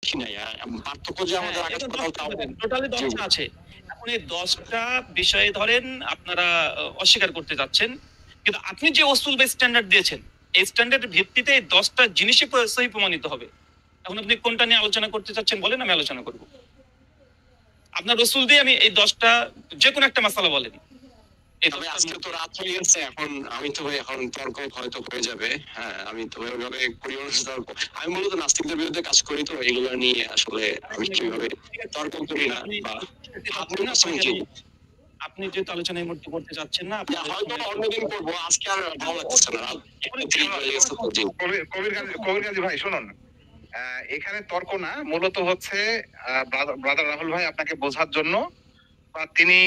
নাই, পার্থক্য যে আমাদের আকাশ পাতাল তাও টোটালি 10টা আছে। এখন এই 10টা বিষয়ে ধরেন আপনারা অস্বীকার করতে যাচ্ছেন, কিন্তু আপনি যে উসুল বা স্ট্যান্ডার্ড দিয়েছেন, এই স্ট্যান্ডার্ডের ভিত্তিতে এই 10টা জিনিসই সহি প্রমাণিত হবে। এখন আপনি কোনটা নিয়ে আলোচনা করতে চাচ্ছেন বলেন, আমি আলোচনা করব। আপনার রসুল দিয়ে আমি এই 10টা যে কোনো একটা মাসালা বলেন। আজকে তো রাত হয়ে গেছে, এখন আমি তো এখন তর্ক হয়তো হয়ে যাবে। হ্যাঁ, আমি তো ওইভাবে আমি মূলত নাস্তিকদের বিরুদ্ধে কাজ করি, তো এগুলো নিয়ে আসলে আমি কিভাবে তর্ক করি না বা আপনি যেহেতু আলোচনায় মধ্যে করতে যাচ্ছেন না, হয়তো অন্যদিন করবো, আজকে আর ভালো লাগছে না। কবির গাজী ভাই শুনুন, এখানে তর্ক না, মূলত হচ্ছে ব্রাদার রাহুল ভাই আপনাকে বোঝার জন্য বা তিনি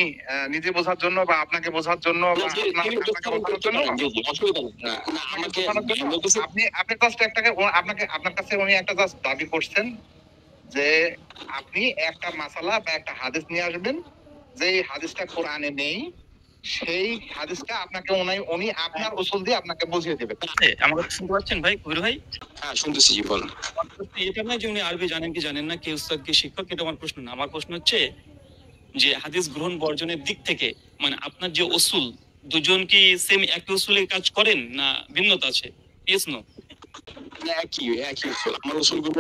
নিজে বোঝার জন্য বা আপনাকে বোঝার জন্য আপনি জাস্ট একটাকে আপনার কাছে উনি একটা জাস্ট দাবি করছেন যে আপনি একটা মাসালা বা একটা হাদিস নিয়ে আসবেন, যে হাদিসটা কোরআনে নেই, সেই হাদিসটা আপনাকে উনি আপনার উসুল দিয়ে আপনাকে বুঝিয়ে দেবে। আমাকে শুনতে পাচ্ছেন ভাই, কবির ভাই? হ্যাঁ, শুনতেছি, জি বলেন। এটা না যে উনি আরবি জানেন কি জানেন না, কে উস্তাদ কে শিক্ষক, এটা আমার প্রশ্ন না। আমার প্রশ্ন হচ্ছে যে হাদিস গ্রহণ বর্জনের দিক থেকে মানে আপনার যে উসুল, দুজন কি সেম একই উসুলে কাজ করেন না ভিন্নতা আছে? Yes no? একই উসুল, আমার উসুলগুলো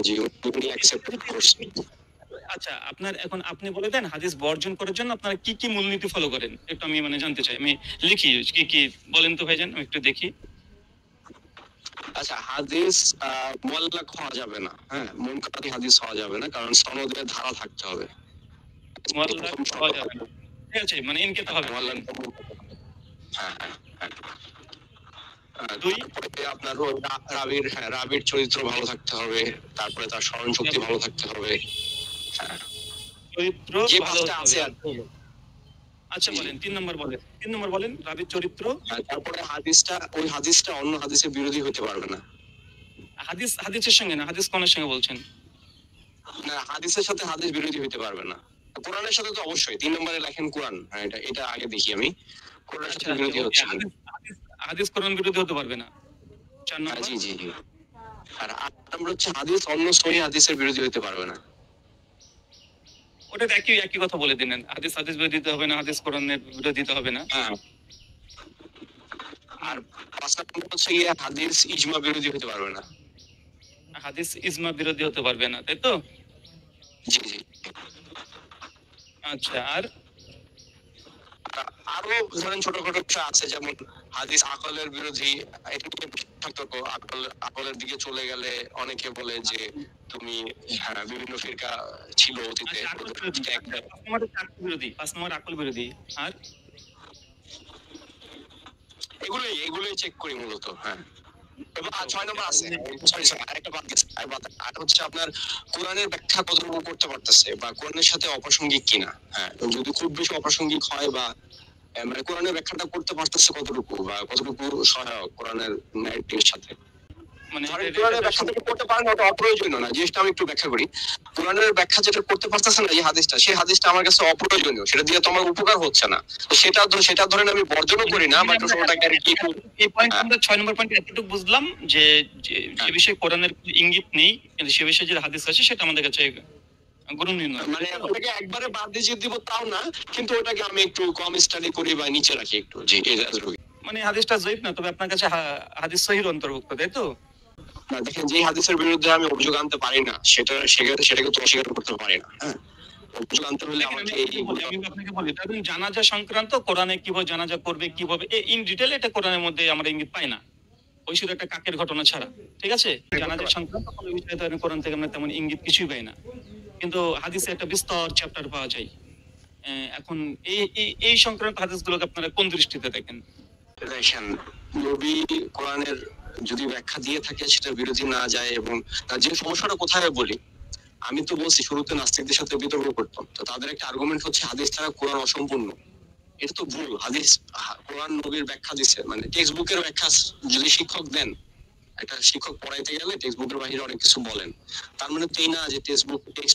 জি উনি অ্যাকসেপ্ট করছেন। আচ্ছা, আপনার এখন আপনি বলে দেন হাদিস বর্জন করার জন্য আপনারা কি কি মূলনীতি ফলো করেন, একটু আমি মানে জানতে চাই। আমি লিখি কি কি বলেন তো ভাইজান, আমি একটু দেখি। আচ্ছা, হাদিস মুআল্লাক হওয়া যাবে না। হ্যাঁ, মুনকারি হাদিস হওয়া যাবে না, কারণ সনদে ধারা থাকতে হবে। মুআল্লাক হওয়া যাবে না, ঠিক আছে, মানে ইনকিতা হবে। হ্যাঁ হ্যাঁ, আপনার রাবির চরিত্র ভালো থাকতে হবে, তারপরে তার স্মরণ শক্তি ভালো থাকতে হবে। চরিত্র ভালো আছে। আচ্ছা বলেন, 3 নম্বর বলেন, 3 নম্বর বলেন, রাবির চরিত্র। তারপরে ওই হাদিসটা অন্য হাদিসের বিরোধী হতে পারবে না। হাদিসের সঙ্গে না, হাদিস কোনের সঙ্গে বলছেন? না, হাদিসের সাথে হাদিস বিরোধী হতে পারবে না। কোরআনের সাথে তো অবশ্যই। 3 নম্বরে লেখেন কোরআন। হ্যাঁ, এটা আগে দেখি আমি। কোরআনের সাথে বিরোধী হচ্ছে না। হাদিস কোরআন বিরোধী হতে পারবে না। 4 নম্বর। জি জি জি। আর 8 নম্বর হচ্ছে হাদিস অন্য সহিহ হাদিসের বিরোধী হতে পারবে না। ওটা একই কথা বলে দিলেন, হাদিস বিরোধিতা হবে না, হাদিস কোরআনের বিরোধিতা হবে না। আর 5 নম্বর হচ্ছে গিয়ে হাদিস ইজমা বিরোধী হতে পারবে না। হাদিস ইজমা বিরোধী হতে পারবে না, তাই তো? জি জি। আচ্ছা, আর আরো ধরেন ছোটখাটো বিষয় আছে, যেমন হাদিস আকলের বিরোধী। আকলের দিকে চলে গেলে অনেকে বলে যে তুমি বিভিন্ন ফিরকা ছিল অতীতে। 5 নম্বর আকল বিরোধী। আর এগুলোই চেক করি মূলত। হ্যাঁ, এবং 6 নম্বর আছে, আরেকটা বাদ গেছে। আর হচ্ছে আপনার কোরআনের ব্যাখ্যা কতটুকু করতে পারতেছে বা কোরআনের সাথে অপ্রাসঙ্গিক কিনা। হ্যাঁ, যদি খুব বেশি অপ্রাসঙ্গিক হয় বা মানে কোরআনের ব্যাখ্যাটা করতে পারতেছে কতটুকু বা কতটুকু সহায়ক কোরআনের ন্যারেটিভের সাথে। মানে কোরআনের ব্যাখ্যা থেকে করতে পারে না, ওটা অপ্রয়োজনীয় না। জিনিসটা আমি একটু ব্যাখ্যা করি। কোরআনের ব্যাখ্যা যেটা করতে পারতেছে না, এই হাদিসটা, সেই হাদিসটা আমার কাছে অপ্রয়োজনীয়, সেটা দিয়ে তোমার উপকার হচ্ছে না, সেটা ধরেন আমি বর্জনও করি না, বাট ওটাকে আর কি। এই পয়েন্ট আমরা 6 নম্বর পয়েন্টে এতটুকু বুঝলাম যে যে বিষয়ে কোরআনের ইঙ্গিত নেই, কিন্তু সে বিষয়ে যে হাদিস আছে সেটা আমাদের কাছে গ্রহণীয় নয়। মানে ওটাকে একবারে বাদ দিয়ে দিব তাও না, কিন্তু ওটাকে আমি একটু কম স্টাডি করি বা নিচে রাখি একটু। জি, মানে হাদিসটা জয়ীফ না, তবে আপনার কাছে হাদিস সহির অন্তর্ভুক্ত, তাই তো? না, দেখেন, যে হাদিসের বিরুদ্ধে আমি অভিযোগ আনতে পারি না, সেটাকে তো অস্বীকার করতে পারি না। হ্যাঁ, অভিযোগ আনতে হলে আমাকে আমি আপনাকে বলি, ধরুন জানাজা সংক্রান্ত কোরআনে কিভাবে জানাজা করবে, কিভাবে ইন ডিটেইল, এটা কোরআনের মধ্যে আমরা ইঙ্গিত পাই না, ওই শুধু একটা কাকের ঘটনা ছাড়া। ঠিক আছে, জানাজা সংক্রান্ত কোনো বিষয়ে ধরেন কোরআন থেকে আমরা তেমন ইঙ্গিত কিছুই পাই না, কিন্তু হাদিসে একটা বিস্তর চ্যাপ্টার পাওয়া যায়। এখন এই সংক্রান্ত হাদিসগুলোকে আপনারা কোন দৃষ্টিতে দেখেন? দেখেন, নবী কোরআনের যদি ব্যাখ্যা দিয়ে থাকে সেটা বিরোধী না যায়, এবং যে সমস্যাটা কোথায় বলি, আমি তো বলছি শুরুতে নাস্তিকদের সাথে বিতর্ক করতাম, তো তাদের একটা আর্গুমেন্ট হচ্ছে হাদিস ছাড়া কোরআন অসম্পূর্ণ। এটা তো ভুল। হাদিস, কোরআন নবীর ব্যাখ্যা দিচ্ছে, মানে টেক্সট বুকের ব্যাখ্যা যদি শিক্ষক দেন, একটা শিক্ষক পড়াইতে গেলে টেক্সট বুকের বাহিরে অনেক কিছু বলেন, তার মানে তো এই না যে টেক্সট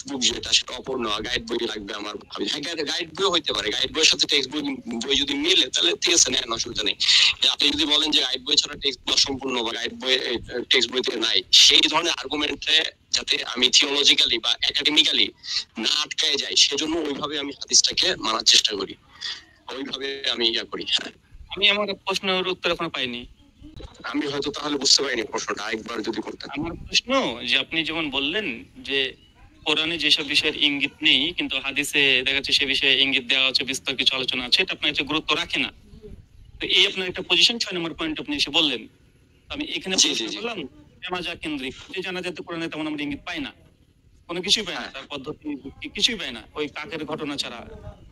বুক যেটা সেটা অপূর্ণ, গাইড বই লাগবে আমার। গাইড বই হইতে পারে, গাইড বইয়ের সাথে টেক্সট বই যদি মিলে তাহলে ঠিক আছে, নেন, অসুবিধা নেই। আপনি যদি বলেন যে গাইড বই ছাড়া টেক্সট বই অসম্পূর্ণ বা গাইড বই টেক্সট বইতে নাই, সেই ধরনের আর্গুমেন্টে যাতে আমি থিওলজিক্যালি বা একাডেমিক্যালি না আটকায় যাই, সেজন্য ওইভাবে আমি হাদিসটাকে মানার চেষ্টা করি, ওইভাবে আমি করি। হ্যাঁ, আমি আমার প্রশ্নের উত্তর এখনো পাইনি। আমি হয়তো তাহলে বুঝতে পারিনি প্রশ্নটা, আরেকবার যদি করতেন। আমার প্রশ্ন যে আপনি যেমন বললেন যে কোরআনে যেসব বিষয়ের ইঙ্গিত নেই কিন্তু হাদিসে দেখা যাচ্ছে সে বিষয়ে ইঙ্গিত দেওয়া আছে, বিস্তর কিছু আলোচনা আছে, এটা আপনার একটা গুরুত্ব রাখে না। তো এই আপনার একটা পজিশন 6 নম্বর পয়েন্ট আপনি এসে বললেন। আমি এখানে জি, প্রশ্ন জি, জি। করলাম জানাজা কেন্দ্রিক, যে জানাজাতে কোরআনে তেমন আমরা ইঙ্গিত পাই না, কোনো কিছুই পাই না, তার পদ্ধতি কিছুই পাই না, ওই কাকের ঘটনা ছাড়া,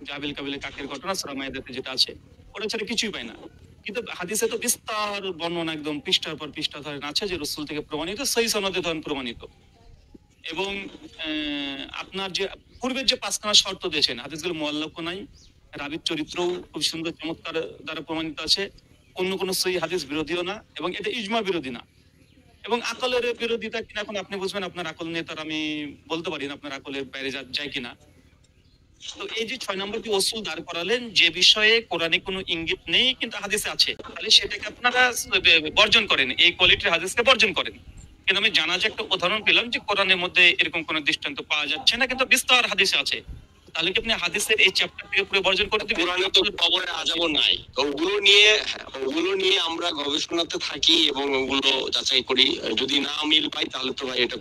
জাবিল কাবিলের কাকের ঘটনা সূরা মাইদাতে যেটা আছে ওটা ছাড়া কিছুই পাই না। কিন্তু হাদিসে তো বিস্তার বর্ণনা একদম পৃষ্ঠার পর পৃষ্ঠা ধরেন আছে, যে রসুল থেকে প্রমাণিত, সহি সনদে ধরেন প্রমাণিত। এবং আপনার যে পূর্বের যে 5খানা শর্ত দিয়েছেন, হাদিসগুলো মুআল্লাক নাই, রাবীর চরিত্রও খুব সুন্দর চমৎকার দ্বারা প্রমাণিত আছে, অন্য কোনো সহি হাদিস বিরোধীও না, এবং এটা ইজমা বিরোধী না, এবং আকলের বিরোধিতা কিনা এখন আপনি বুঝবেন, আপনার আকল নিয়ে তার আমি বলতে পারি না আপনার আকলের বাইরে যায় কিনা। তো এই যে 6 নম্বর যে অসুল দাঁড় করালেন, যে বিষয়ে কোরআনে কোনো ইঙ্গিত নেই কিন্তু হাদিসে আছে, তাহলে সেটাকে আপনারা বর্জন করেন, এই কোয়ালিটির হাদিসকে বর্জন করেন। কিন্তু আমি জানা যে একটা উদাহরণ পেলাম যে কোরআনের মধ্যে এরকম কোনো দৃষ্টান্ত পাওয়া যাচ্ছে না কিন্তু বিস্তার হাদিসে আছে, তাহলে কি আপনি হাদিসের এই চ্যাপ্টার থেকে পুরো বর্জন করে দিবেন? কোরআনে তো কবরের আযাবও নাই, তো ওগুলো নিয়ে আমরা গবেষণাতে থাকি এবং ওগুলো যাচাই করি। যদি না মিল পাই তাহলে তো ভাই এটা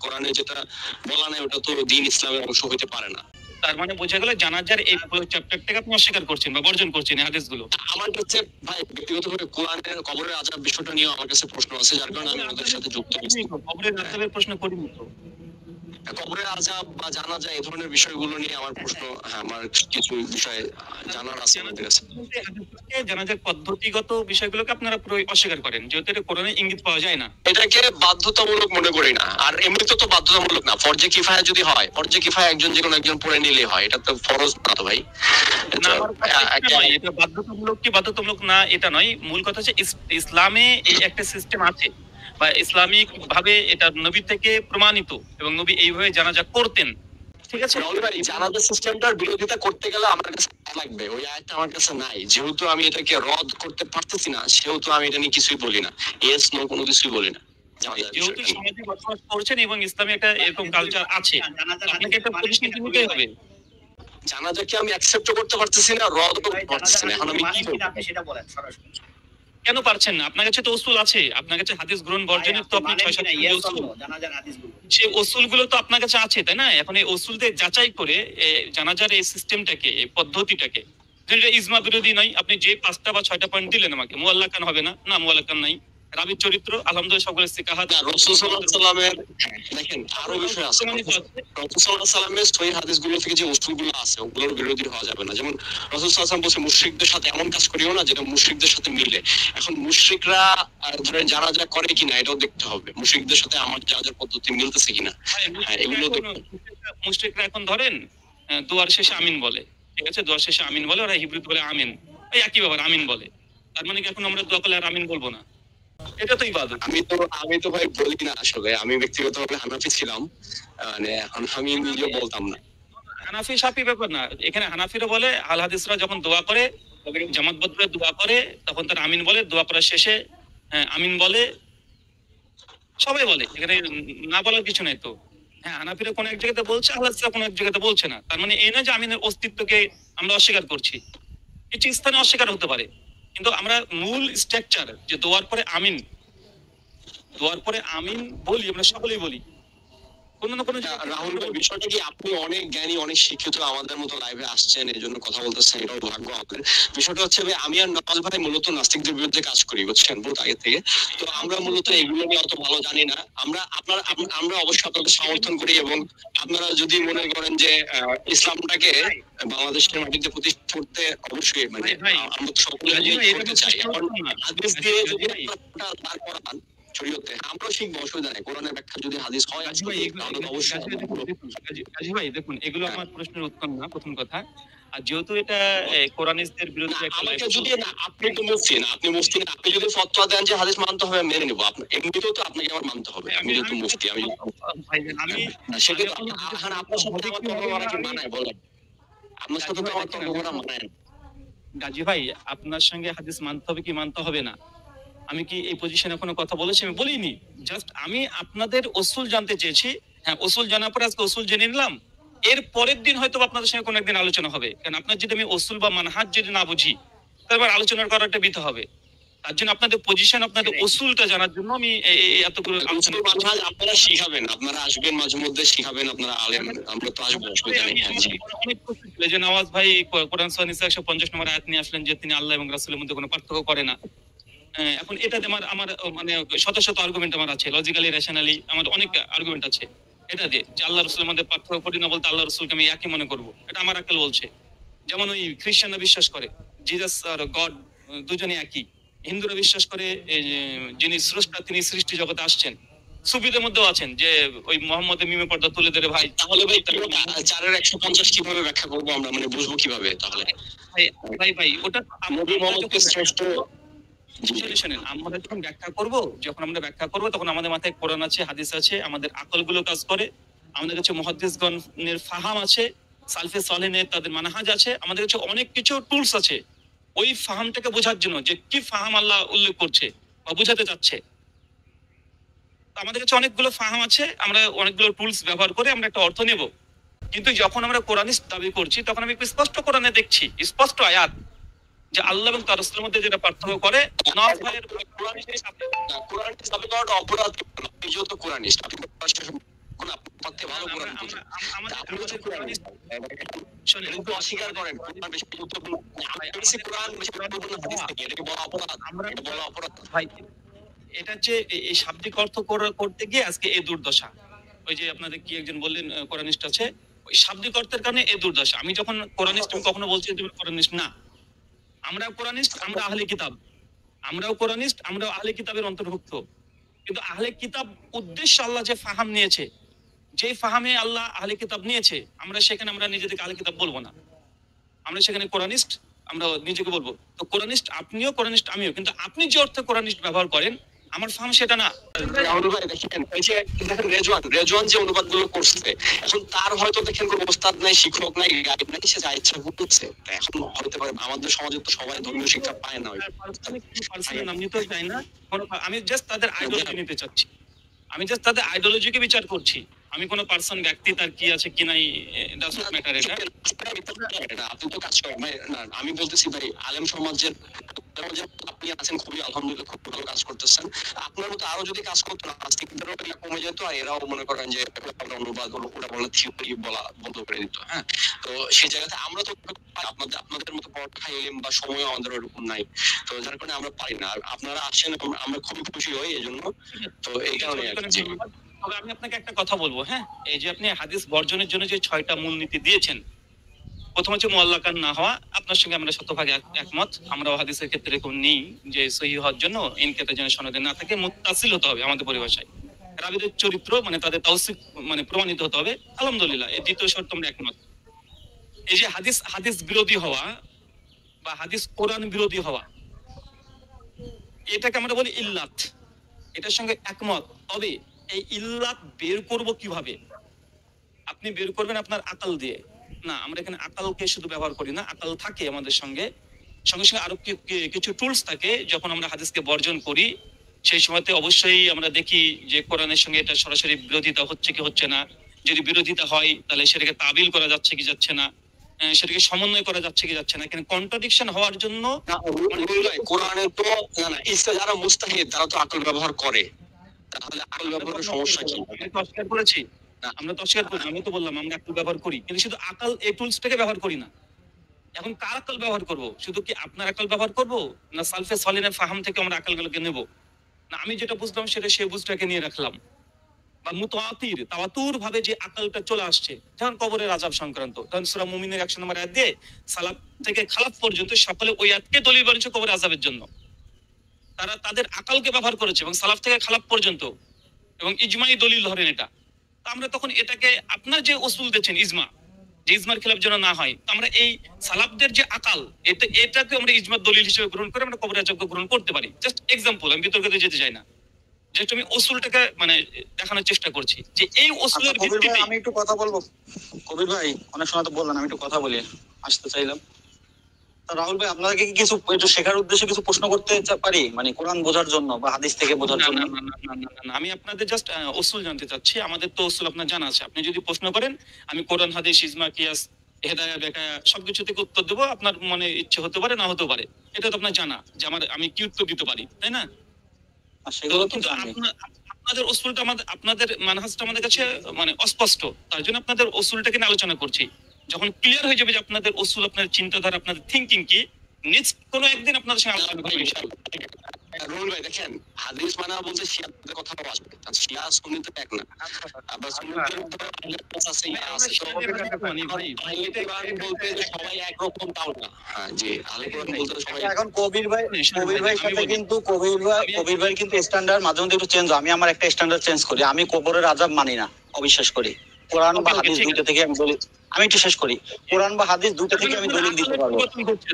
কোরআনে যেটা বলা নাই ওটা তো দ্বীন ইসলামের অংশ হইতে পারে না। তার মানে বোঝা গেল জানাজার এই পুরো চ্যাপ্টারটাকে আপনি অস্বীকার করছেন বা বর্জন করছেন এই হাদিসগুলো। আমার কাছে ভাই ব্যক্তিগতভাবে কোরআনের কবরের আযাব বিষয়টা নিয়ে আমার কাছে প্রশ্ন আছে, যার কারণে আমি ওদের সাথে যুক্ত হয়েছি। কবরের আযাবের প্রশ্ন করিনি তো। কবরের আযাব বা জানাজা এই ধরনের বিষয়গুলো নিয়ে আমার প্রশ্ন, হ্যাঁ, আমার কিছু বিষয় জানার আছে আমাদের কাছে। জানাজার পদ্ধতিগত বিষয়গুলোকে আপনারা পুরো অস্বীকার করেন, যেহেতু এটা কোরআনে ইঙ্গিত পাওয়া যায় না। এটাকে বাধ্যতামূলক মনে করি না, আর এমনিতে তো বাধ্যতামূলক না, ফরজে কিফায়া যদি হয়, ফরজে কিফায়া একজন যে কোনো একজন পড়ে নিলে হয়, এটা তো ফরজ না তো ভাই। না, আমার কথা এটা নয়, এটা বাধ্যতামূলক কি বাধ্যতামূলক না এটা নয়, মূল কথা হচ্ছে ইসলামে এই একটা সিস্টেম আছে বা ইসলামিক ভাবে এটা নবী থেকে প্রমাণিত, এবং নবী এইভাবে জানাজা করতেন। ঠিক আছে, রাহুল ভাই, জানাজা সিস্টেমটার বিরোধিতা করতে গেলে আমার কাছে আয়াত লাগবে, ওই আয়াতটা আমার কাছে নাই, যেহেতু আমি এটাকে রদ করতে পারতেছি না সেহেতু আমি এটা নিয়ে কিছুই বলি না, ইয়েস নো কোনো কিছুই বলি না। জানাজার যেহেতু বিষয় কি? সমাজে বসবাস করছেন এবং ইসলামে একটা এরকম কালচার আছে, আপনাকে একটা পজিশন নিতেই হবে। জানাজাকে আমি অ্যাকসেপ্ট করতে পারতেছি না, রদ করতে পারতেছি না, এখন আমি কি করব? আপনি সেটা বলেন সরাসরি। কেন পারছেন না? আপনার কাছে তো উসুল আছে, আপনার কাছে হাদিস গ্রহণ বর্জনের তো আপনি 6-7 উসুল, জানাজার হাদিসগুলো সেই উসুল গুলো তো আপনার কাছে আছে, তাই না? এখন এই উসুলদের যাচাই করে জানাজার এই সিস্টেমটাকে, এই পদ্ধতিটাকে, যেটা ইজমা বিরোধী নয়, আপনি যে 5টা বা 6টা পয়েন্ট দিলেন আমাকে, মুআল্লাকান হবে না, না মুআল্লাকান নাই, রাবীর চরিত্র আলহামদুলিল্লাহ সকলের সিকাহাত, না, রাসূল সাল্লাল্লাহু আলাইহি সাল্লামের, দেখেন আরো বিষয় আছে, রাসূল সাল্লাল্লাহু আলাইহি সাল্লামের সহিহ হাদিসগুলো থেকে যে উসুলগুলো আছে ওগুলোর বিরোধী হওয়া যাবে না। যেমন রাসূল সাল্লাল্লাহু আলাইহি ওয়াসাল্লাম বলেছে মুশরিকদের সাথে এমন কাজ করিও না যেটা মুশরিকদের সাথে মিলে। এখন মুশরিকরা ধরেন জানাজা করে কিনা এটাও দেখতে হবে, মুশরিকদের সাথে আমার জানাজার পদ্ধতি মিলতেছে কিনা, হ্যাঁ, এগুলো দেখতে হবে। মুশরিকরা এখন ধরেন দোয়ার শেষে আমিন বলে, ঠিক আছে, দোয়ার শেষে আমিন বলে, ওরা হিব্রুতে বলে আমিন, ওই একই ব্যাপার, আমিন বলে। তার মানে কি এখন আমরা দোয়া করলে আর আমিন বলবো না? এটা তো ইবাদত। আমি তো ভাই বলি না, আসলে আমি ব্যক্তিগতভাবে হানাফি ছিলাম, মানে আমি নিজে বলতাম না। হানাফি শাফি ব্যাপার না, এখানে হানাফিরা বলে আল হাদিসরা যখন দোয়া করে, জামাতবদ্ধ দোয়া করে, তখন তারা আমিন বলে, দোয়া করার শেষে আমিন বলে, সবাই বলে, এখানে না বলার কিছু নাই তো। হ্যাঁ, হানাফিরা কোন এক জায়গাতে বলছে, আল হাদিসরা কোন এক জায়গাতে বলছে না, তার মানে এই না যে আমিনের অস্তিত্বকে আমরা অস্বীকার করছি, কিছু স্থানে অস্বীকার হতে পারে, কিন্তু আমরা মূল স্ট্রাকচার যে দোয়ার পরে আমিন, দোয়ার পরে আমিন বলি, আমরা সকলেই বলি, কোনো না কোনো রাহুল ভাই, বিষয়টা কি, আপনি অনেক জ্ঞানী অনেক শিক্ষিত, আমাদের মতো লাইভে আসছেন, এই জন্য কথা বলতেছেন, এটাও ভাগ্য আমাদের। বিষয়টা হচ্ছে ভাই, আমি আর নওয়াজ ভাই মূলত নাস্তিকদের বিরুদ্ধে কাজ করি, বুঝছেন, বহুত আগে থেকে। তো আমরা মূলত এগুলো নিয়ে অত ভালো জানি না। আমরা অবশ্যই আপনাদের সমর্থন করি, এবং আপনারা যদি মনে করেন যে ইসলামটাকে বাংলাদেশের মাটিতে প্রতিষ্ঠা করতে, অবশ্যই মানে আমরা তো সকলে করতে চাই। এখন হাদিস দিয়ে যদি আপনারা দাঁড় করান শরীয়তে, আমরাও শিখবো, অসুবিধা নেই। কোরআনের ব্যাখ্যা যদি হাদিস হয় তাহলে তো অবশ্যই। গাজী ভাই দেখুন, এগুলো আমার প্রশ্নের উত্তর না, প্রথম কথা। আর যেহেতু এটা কোরআনিস্টদের বিরুদ্ধে একটা আমাকে যদি না, আপনি তো মুফতি না, আপনি যদি ফতোয়া দেন যে হাদিস মানতে হবে, মেনে নিবো। আপনি এমনিতেও তো আপনাকে আমার মানতে হবে, আমি যেহেতু মুফতি, আমি সেটা আপনার সাথে আমার তর্ক করা কি মানায় বলেন? আপনার সাথে তো আমার তর্ক করা মানায় না। গাজী ভাই, আপনার সঙ্গে হাদিস মানতে হবে কি মানতে হবে না, আমি কি এই পজিশনে কোনো কথা বলেছি? আমি বলিনি। জাস্ট আমি আপনাদের উসুল জানতে চেয়েছি। হ্যাঁ, উসুল জানার পরে আজকে উসুল জেনে নিলাম। এর পরের দিন হয়তো আপনাদের সঙ্গে কোনো একদিন আলোচনা হবে। কারণ আপনার যদি আমি উসুল বা মানহাজ যদি না বুঝি, তারপর আলোচনা করাটা বৃথা হবে। তার জন্য আপনাদের পজিশন, আপনাদের উসুলটা জানার জন্য আমি এই এতগুলো আলোচনা উসুল মানহাজ আপনারা শিখাবেন, আপনারা আসবেন মাঝে মধ্যে শিখাবেন, আপনারা আলেম, আমরা তো আসবো, অসুবিধা নেই। হ্যাঁ, জি। অনেক প্রশ্ন ছিল যে নওয়াজ ভাই কোরআন সূরা নিসা 150 নম্বর আয়াত নিয়ে আসলেন যে তিনি আল্লাহ এবং রাসূলের মধ্যে কোনো পার্থক্য করে না। এখন এটাতে আমার মানে শত শত আর্গুমেন্ট আমার আছে, লজিক্যালি রেশনালি আমার অনেক আর্গুমেন্ট আছে এটা দিয়ে, যে আল্লাহ রসুলের মধ্যে পার্থক্য করি না বলতে আল্লাহ রসুলকে আমি একই মনে করবো, এটা আমার আকেল বলছে। যেমন ওই খ্রিস্টানরা বিশ্বাস করে জিজাস আর গড দুজনে একই, হিন্দুরা বিশ্বাস করে এই যে যিনি স্রষ্টা তিনি সৃষ্টি জগতে আসছেন, সুফিদের মধ্যেও আছেন যে ওই মোহাম্মদের মিমে পর্দা তুলে ধরে ভাই। তাহলে ভাই 4-এর 150 কিভাবে ব্যাখ্যা করবো আমরা, মানে বুঝবো কিভাবে তাহলে? ভাই ভাই ভাই ওটা নবী মুহাম্মদকে শ্রেষ্ঠ। জি। শোনেন, আমরা যখন ব্যাখ্যা করব, তখন আমাদের মাথায় কোরআন আছে, হাদিস আছে, আমাদের আকলগুলো কাজ করে, আমাদের কাছে মুহাদ্দিসগণের ফাহাম আছে, সালফে সালেহিনের তাদের মানহাজ আছে, আমাদের কাছে অনেক কিছু টুলস আছে ওই ফাহামটাকে বোঝার জন্য, যে কি ফাহাম আল্লাহ উল্লেখ করছে বা বোঝাতে চাচ্ছে। তো আমাদের কাছে অনেকগুলো ফাহাম আছে, আমরা অনেকগুলো টুলস ব্যবহার করে আমরা একটা অর্থ নেব। কিন্তু যখন আমরা কোরআনিস্ট দাবি করছি, তখন আমি স্পষ্ট কোরআনে দেখছি, স্পষ্ট আয়াত, যে আল্লাহ এবং তার রাসূলের মধ্যে যেটা পার্থক্য করে নওয়াজ ভাইয়ের কোরআন দাবি করাটা অপরাধ। আপনি যেহেতু কোরআনিস্ট, আপনি পক্ষে ভালো কোরআন বুঝেন। আপনি হচ্ছে কোরআনিস্ট, শোনেন, কিন্তু অস্বীকার করেন কোরআন বেশি গুরুত্বপূর্ণ। আমি বলছি কোরআন বেশি গুরুত্বপূর্ণ হাদিস থেকে, এটা কি বলা অপরাধ? এটা বলা অপরাধ ভাই, এটা হচ্ছে এই শাব্দিক অর্থ করতে গিয়ে আজকে এই দুর্দশা। ওই যে আপনাদের কি একজন বললেন কোরআনিস্ট আছে, ওই শাব্দিক অর্থের কারণে এই দুর্দশা। আমি যখন কোরআনিস্ট, আমি কখনো বলছি তুমি কোরআনিস্ট না। আমরা কোরআনিস্ট, আমরা আহলে কিতাব, আমরাও কোরআনিস্ট, আমরাও আহলে কিতাবের অন্তর্ভুক্ত। কিন্তু আহলে কিতাব উদ্দেশ্য আল্লাহ যে ফাহাম নিয়েছে, যে ফাহামে আল্লাহ আহলে কিতাব নিয়েছে, আমরা সেখানে আমরা নিজেদেরকে আহলে কিতাব বলবো না, আমরা সেখানে কোরআনিস্ট আমরা নিজেকে বলবো। তো কোরআনিস্ট আপনিও, কোরআনিস্ট আমিও, কিন্তু আপনি যে অর্থে কোরআনিস্ট ব্যবহার করেন আমার ফাহাম সেটা না। রাহুল ভাই দেখেন, এই যে দেখেন রেজওয়ান যে অনুবাদগুলো করছে, এখন তার হয়তো দেখেন কোনো ওস্তাদ নাই, শিক্ষক নাই, গাইড নাই, সে যা ইচ্ছা বলছে। এখন হতে পারে আমাদের সমাজে তো সবাই ধর্মীয় শিক্ষা পায় না। পার্সোনাল নাম নিতেও চাই না, আমি জাস্ট তাদের আইডিওলজি নিতে চাচ্ছি, আমি জাস্ট তাদের আইডিওলজিকে বিচার করছি। আমি কোনো পার্সন ব্যক্তি তার কি আছে কি নাই ডাজ নট ম্যাটার। এটা আপনি তো কাজ করেন ভাই, না আমি বলতেছি ভাই, আলেম সমাজের আপনি আছেন, খুবই আলহামদুলিল্লাহ খুব ভালো কাজ করতেছেন। আপনার মতো আরো যদি কাজ করতেন, নাস্তিকদেরও কমে যেত, আর এরাও মনে করেন যে অনুবাদ ওটা বলা থিওরি বলা বন্ধ করে দিত। হ্যাঁ, তো সেই জায়গাতে আমরা তো আপনাদের মতো পড়া এলিম বা সময় আমাদের ওরকম নাই, তো যার কারণে আমরা পারি না। আর আপনারা আসেন, আমরা খুবই খুশি হই এই জন্য। তো এই কারণে তবে আমি আপনাকে একটা কথা বলবো, হ্যাঁ, এই যে আপনি হাদিস বর্জনের জন্য যে 6টা মূলনীতি দিয়েছেন, প্রথম হচ্ছে মুআল্লাকান না হওয়া, আপনার সঙ্গে আমরা শতভাগ একমত। আমরাও হাদিসের ক্ষেত্রে এরকম নেই যে সহিহ হওয়ার জন্য ইনকিতা যেন সনদে না থাকে, মুত্তাসিল হতে হবে আমাদের পরিভাষায়, রাবীদের চরিত্র মানে তাদের তাওসিক মানে প্রমাণিত হতে হবে। আলহামদুলিল্লাহ, এই দ্বিতীয় শর্ত আমরা একমত। এই যে হাদিস বিরোধী হওয়া বা হাদিস কোরআন বিরোধী হওয়া, এটাকে আমরা বলি ইল্লাত, এটার সঙ্গে একমত। তবে এই ইল্লাত বের করব কিভাবে? আপনি বের করবেন আপনার আকল দিয়ে না, আমরা এখানে আকালকে শুধু ব্যবহার করি না, আকাল থাকে আমাদের সঙ্গে, সঙ্গে সঙ্গে আরো কিছু টুলস থাকে। যখন আমরা হাদিসকে বর্জন করি সেই সময়তে অবশ্যই আমরা দেখি যে কোরআনের সঙ্গে এটা সরাসরি বিরোধিতা হচ্ছে কি হচ্ছে না। যদি বিরোধিতা হয় তাহলে সেটাকে তাবিল করা যাচ্ছে কি যাচ্ছে না, সেটাকে সমন্বয় করা যাচ্ছে কি যাচ্ছে না। কিন্তু কন্ট্রাডিকশন হওয়ার জন্য কোরআনে তো না যারা মুস্তাহিদ তারা তো আকল ব্যবহার করে, তাহলে আকল ব্যবহারের সমস্যা কি? অস্বীকার করেছি না, আমরা তো অস্বীকার করি, আমি তো বললাম আমরা আকল ব্যবহার করি, কিন্তু শুধু আকল এই টুলসটাকে ব্যবহার করি না। এখন কার আকল ব্যবহার করব? শুধু কি আপনার আকল ব্যবহার করব, না সালফে সালিনের ফাহাম থেকে আমরা আকলগুলোকে নেব? না আমি যেটা বুঝলাম সেটা সেই বুঝটাকে নিয়ে রাখলাম, বা মুতাওয়াতির তাওয়াতুর ভাবে যে আকলটা চলে আসছে, যেমন কবরের আযাব সংক্রান্ত, তখন সূরা মুমিনের 100 নম্বর আয়াত দিয়ে সালাফ থেকে খালাফ পর্যন্ত সকলে ওই আয়াতকে দলিল বানিয়েছে কবরের আযাবের জন্য। তারা তাদের আকলকে ব্যবহার করেছে এবং সালাফ থেকে খালাফ পর্যন্ত, এবং ইজমাই দলিল ধরেন এটা। তো আমরা তখন এটাকে আপনার যে উসুল দিয়েছেন ইজমা, যে ইজমার খিলাফ যেন না হয়, তো আমরা এই সালাফদের যে আকাল এটাকে আমরা ইজমার দলিল হিসেবে গ্রহণ করে আমরা কবরের আযাবকে গ্রহণ করতে পারি। জাস্ট এক্সাম্পল, আমি বিতর্কতে যেতে চাই না, জাস্ট আমি উসুলটাকে মানে দেখানোর চেষ্টা করছি যে এই উসুলের ভিত্তিতে। আমি একটু কথা বলবো কবির ভাই, অনেক সময় তো বললেন, আমি একটু কথা বলি, আসতে চাইলাম। তা রাহুল ভাই, আপনাকে কি কিছু একটু শেখার উদ্দেশ্যে কিছু প্রশ্ন করতে পারি, মানে কোরআন বোঝার জন্য বা হাদিস থেকে বোঝার না জন্য? না না না না না, না, না, আমি আপনাদের জাস্ট উসুল জানতে চাচ্ছি। আমাদের তো উসুল আপনার জানা আছে। আপনি যদি প্রশ্ন করেন, আমি কোরআন হাদিস ইজমা কিয়াস হেদায়া বেকায়া সবকিছু থেকে উত্তর দেবো। আপনার মনে ইচ্ছে হতে পারে, না হতে পারে, এটা তো আপনার জানা যে আমি কি উত্তর দিতে পারি, তাই না? আর তো সেগুলো তো কিন্তু জানি। আপনাদের উসুলটা আপনাদের মানহাজটা আমাদের কাছে মানে অস্পষ্ট। তার জন্য আপনাদের উসুলটাকে নিয়ে আলোচনা করছি। যখন ক্লিয়ার হয়ে যাবে যে আপনাদের উসুল, আপনাদের চিন্তাধারা, আপনাদের থিঙ্কিং কি, নেক্সট কোনো একদিন আপনাদের সঙ্গে আলোচনা করবো ইনশাআল্লাহ। রুহুল ভাই দেখেন, হাদিস মানা বলতে শিয়াদের কথাও আসবে, কারণ শিয়া সুন্নি তো এক না। আবার সুন্নিদের উপর আছে, ইয়া আছে। তো আহলে কোরআন বলতে যে সবাই একরকম তাও না। হ্যাঁ জি, আহলে কোরআন বলতে সবাই এখন কবির ভাই, কবির ভাই আমি সাথে বলি। কিন্তু কবির ভাই কিন্তু স্ট্যান্ডার্ড মাঝে মধ্যে একটু চেঞ্জ হয়। আমি আমার একটা স্ট্যান্ডার্ড চেঞ্জ করি। আমি কবরের আযাব মানি না, অবিশ্বাস করি। কোরআন বা Okay, okay, হাদিস ঠিক দুইটা আছে। থেকে আমি দলিল, আমি একটু শেষ করি। কোরআন বা হাদিস দুইটা থেকে আমি দলিল দিতে পারবো।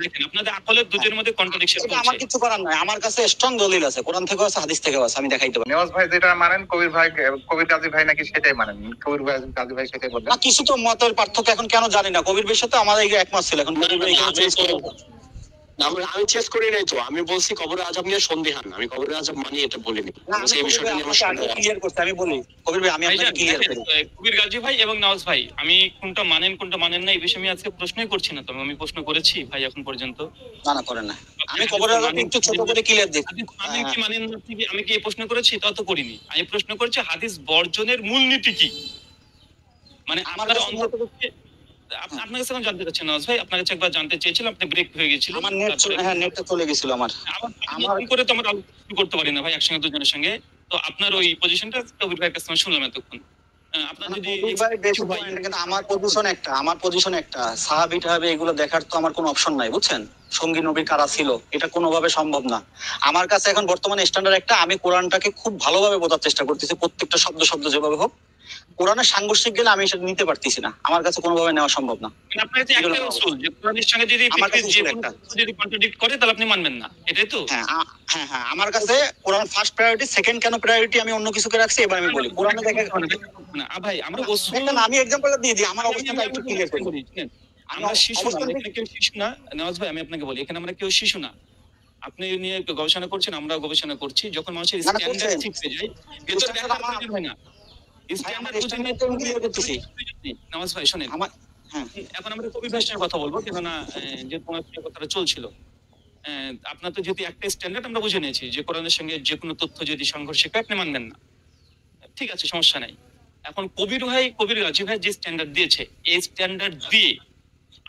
দেখেন, আপনাদের আকলের দুটোর মধ্যে কন্ট্রাডিকশন এটা আমার হচ্ছে। কিছু করার নাই, আমার কাছে স্ট্রং দলিল আছে, কোরআন থেকেও আছে, হাদিস থেকেও আছে, আমি দেখাইতে পারবো। নেওয়াজ ভাই যেটা মানেন, কবির কাজী ভাই নাকি সেটাই মানেন, কবির কাজী ভাই সেটাই বললেন। না, কিছু তো মতের পার্থক্য এখন কেন জানি না। কবির ভাইয়ের সাথে আমার এই একমত ছিল, এখন কবির ভাই এখানে চেঞ্জ করে। আমি চেস করি নাই তো, আমি বলছি কবরের আযাব নিয়ে সন্দেহান, আমি কবরের আযাব মানি এটা বলিনি। না, বলছি আমি এই কবির বিষয়টা ভাই নিয়ে আমার আপনাকে সন্দেহ আগে আছে। ক্লিয়ার করতে, আমি বলি কবির ভাই, আমি আপনাকে ভাইজান, ক্লিয়ার দেখেন, করি। কবির গাজী ভাই এবং নওয়াজ ভাই, আমি কোনটা মানেন কোনটা মানেন না এই বিষয়ে আমি আজকে প্রশ্নই করছি না। তবে আমি প্রশ্ন করেছি ভাই এখন পর্যন্ত। না না, করেন না। আমি কবরের আযাবকে একটু ছোট করে ক্লিয়ার দিই। হাদিস মানেন কি মানেন না, আমি কি এই প্রশ্ন করেছি? তা তো করিনি। আমি প্রশ্ন করছি হাদিস বর্জনের মূলনীতি কি। মানে আমার আপনারা কাছে অন্ততপক্ষে আপনার কাছে আমি জানতে চাচ্ছি নওয়াজ ভাই, আপনার কাছে একবার জানতে চেয়েছিলাম, আপনি ব্রেক হয়ে গেছিল। আমার নেট, হ্যাঁ নেটটা চলে গেছিল আমার। আবার আমার নতুন করে তো আমরা আলোচনা শুরু করতে পারি না ভাই একসঙ্গে দুজনের সঙ্গে। তো আপনার ওই পজিশনটা কবির ভাইয়ের কাছে আমি শুনলাম এতক্ষণ। আপনার যদি কবির ভাই বেশ পয়েন্ট, কিন্তু আমার পজিশন একটা সাহাবী টাহাবী এগুলো দেখার তো আমার কোনো অপশন নাই, বুঝছেন? সঙ্গী নবী কারা ছিল এটা কোনোভাবে সম্ভব না। আমার কাছে এখন বর্তমানে স্ট্যান্ডার্ড একটা, আমি কোরআনটাকে খুব ভালোভাবে বোঝার চেষ্টা করতেছি, প্রত্যেকটা শব্দ শব্দ যেভাবে হোক। কোরআনের সাংঘর্ষিক গেলে আমি সেটা নিতে পারতেছি না, আমার কাছে কোনোভাবে নেওয়া সম্ভব না। মানে আপনার কাছে একটাই উসুল যে কোরআনের সঙ্গে যদি আমার কাছে যে উসুল কোনো একটা। কিছু যদি কন্ট্রাডিক্ট করে তাহলে আপনি মানবেন না, এটাই তো? হ্যাঁ হ্যাঁ হ্যাঁ, আমার কাছে কোরআন ফার্স্ট প্রায়োরিটি, সেকেন্ড কেন প্রায়োরিটি আমি অন্য কিছুকে রাখছি এবার আমি বলি। কোরআনে দেখে না ভাই, আমরা উসুল দেখেন, আমি এক্সাম্পল দিয়ে দিই, আমার অবস্থানটা একটু ক্লিয়ার করি। আমরা শিশু না, অবস্থান থেকে- এখানে কেউ শিশু না। নওয়াজ ভাই, আমি আপনাকে বলি, এখানে আমরা কেউ শিশু না। আপনি নিয়ে গবেষণা করছেন, আমরা গবেষণা করছি। যখন মানুষের না, না, স্ট্যান্ডার্ড করছেন। ঠিক হয়ে যায়, ভেতর স্ট্যান্ডার্ড দেখার আমার- প্রয়োজন হয় না। স্ট্যান্ডার্ড বুঝে নিয়ে স্ট্যান্ডার্ড আমি ক্লিয়ার করতেছি। নওয়াজ ভাই শোনেন, আমার, হ্যাঁ এখন আমরা কবি ভাষার কথা বলবো, কেননা যে তোমার সঙ্গে কথাটা চলছিল। আপনার তো যেহেতু একটা স্ট্যান্ডার্ড আমরা বুঝে নিয়েছি যে কোরআনের সঙ্গে যে কোনো তথ্য যদি সংঘর্ষিক হয় আপনি মানবেন না, ঠিক আছে, সমস্যা নাই। এখন কবির গাজী ভাই যে স্ট্যান্ডার্ড দিয়েছে, এই স্ট্যান্ডার্ড দিয়ে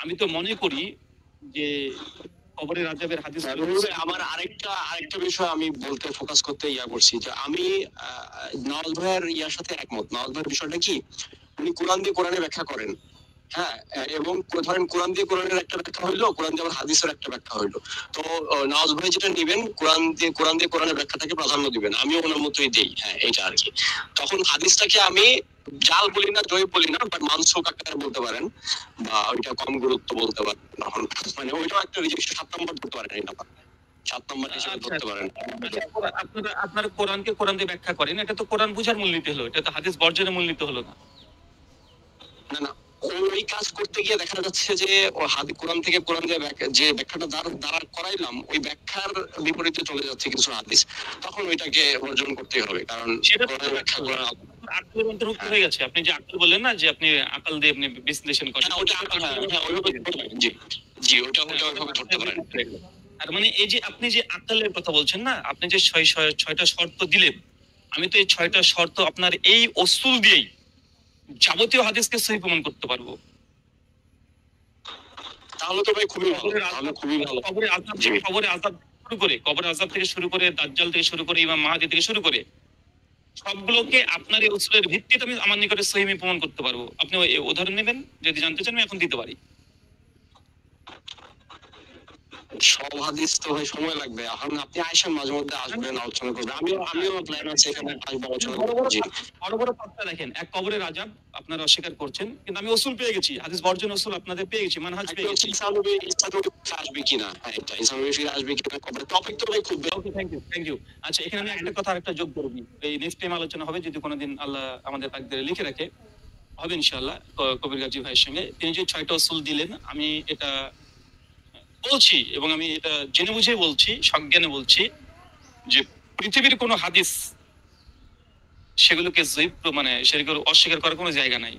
আমি তো মনে করি যে কবরের আযাবের হাদিস আমার আরেকটা বিষয় আমি বলতে ফোকাস করতে করছি যে আমি নওয়াজ ভাইয়ের ইয়ার সাথে একমত। নওয়াজ ভাইয়ের বিষয়টা কি, উনি কোরআন দিয়ে কোরআনে ব্যাখ্যা করেন। হ্যাঁ, এবং ধরেন কোরআন দিয়ে কোরআনের একটা ব্যাখ্যা হইলো, কোরআন দিয়ে আবার হাদিসের একটা ব্যাখ্যা হইলো। তো নওয়াজ ভাই যেটা নিবেন, কোরআন দিয়ে কোরআনের ব্যাখ্যাটাকে প্রাধান্য দিবেন, আমিও ওনার মতোই দেই। হ্যাঁ, এইটা আর কি। তখন হাদিসটাকে আমি জাল বলি না, জয় বলি না, বাট মানসুখ আকারে বলতে পারেন, বা ওইটা কম গুরুত্ব বলতে পারেন। তখন মানে ওইটাও একটা রিজেকশন 7 নম্বর ধরতে পারেন, এটা 7 নম্বর হিসেবে ধরতে পারেন। আপনারা কোরআনকে কোরআন দিয়ে ব্যাখ্যা করেন, এটা তো কোরআন বুঝার মূলনীতি হলো, এটা তো হাদিস বর্জনের মূলনীতি হলো না। না, ওই কাজ করতে গিয়ে দেখা যাচ্ছে যে কোরআন থেকে কোরআন যে ব্যাখ্যাটা দ্বারা করাইলাম, ওই ব্যাখ্যার বিপরীতে চলে যাচ্ছে কিছু হাদিস, তখন ওইটাকে অর্জন করতেই হবে, কারণ সেটা তো কোরআনের ব্যাখ্যা করা। আকলের অন্তর্ভুক্ত হয়ে গেছে। আপনি যে আকল বললেন না, যে আপনি আকল দিয়ে আপনি বিশ্লেষণ করেন, হ্যাঁ, ওইটা ওইভাবে ধরতে পারেন। জি জি, ওইটা ওইভাবে ধরতে পারেন। আর মানে এই যে আপনি যে আকলের কথা বলছেন না, আপনি যে ছয়টা শর্ত দিলেন, আমি তো এই 6টা শর্ত আপনার এই উসুল দিয়েই যাবতীয় হাদিসকে সহি প্রমাণ করতে পারবো। তাহলে তো ভাই খুবই ভালো, তাহলে খুবই ভালো। কবরে আযাব থেকে শুরু করে দাজ্জাল থেকে শুরু করে ইমাম মাহদী থেকে শুরু করে সবগুলোকে আপনার এই উসুলের ভিত্তিতে আমি আমার নিকটে সহি প্রমাণ করতে পারবো। আপনি উদাহরণ নেবেন যদি জানতে চান, আমি এখন দিতে পারি। সব হাদিস তো ভাই সময় লাগবে। এখন আপনি আয়েশার মাঝে মধ্যে আসবেন, আলোচনা করবেন, আমিও প্ল্যান আছে এখানে আসবো, আলোচনা করবো। জি, বড় বড় তথ্য দেখেন, এক কবরের আযাব আপনারা অস্বীকার করছেন, কিন্তু আমি উসুল পেয়ে গেছি, হাদিস বর্জন উসুল আপনাদের পেয়ে গেছি, মানহাজ পেয়ে গেছি। ইসলামী আসবে কিনা, হ্যাঁ, এটা ইসলামী আসবে কিনা, টপিক তো ভাই খুব ওকে, থ্যাংক ইউ। আচ্ছা, এখানে আমি একটা কথা আরেকটা যোগ করে দিই। এই নেক্সট টাইম আলোচনা হবে, যদি কোনোদিন আল্লাহ আমাদের তাকদীরে লিখে রাখে, হবে ইনশাআল্লাহ কবির গাজী ভাইয়ের সঙ্গে। তিনি যে 6টা উসুল দিলেন, আমি এটা বলছি, এবং আমি এটা জেনে বুঝে বলছি, সজ্ঞানে বলছি, যে পৃথিবীর কোনো হাদিস সেগুলোকে মানে সেগুলো অস্বীকার করার কোনো জায়গা নাই।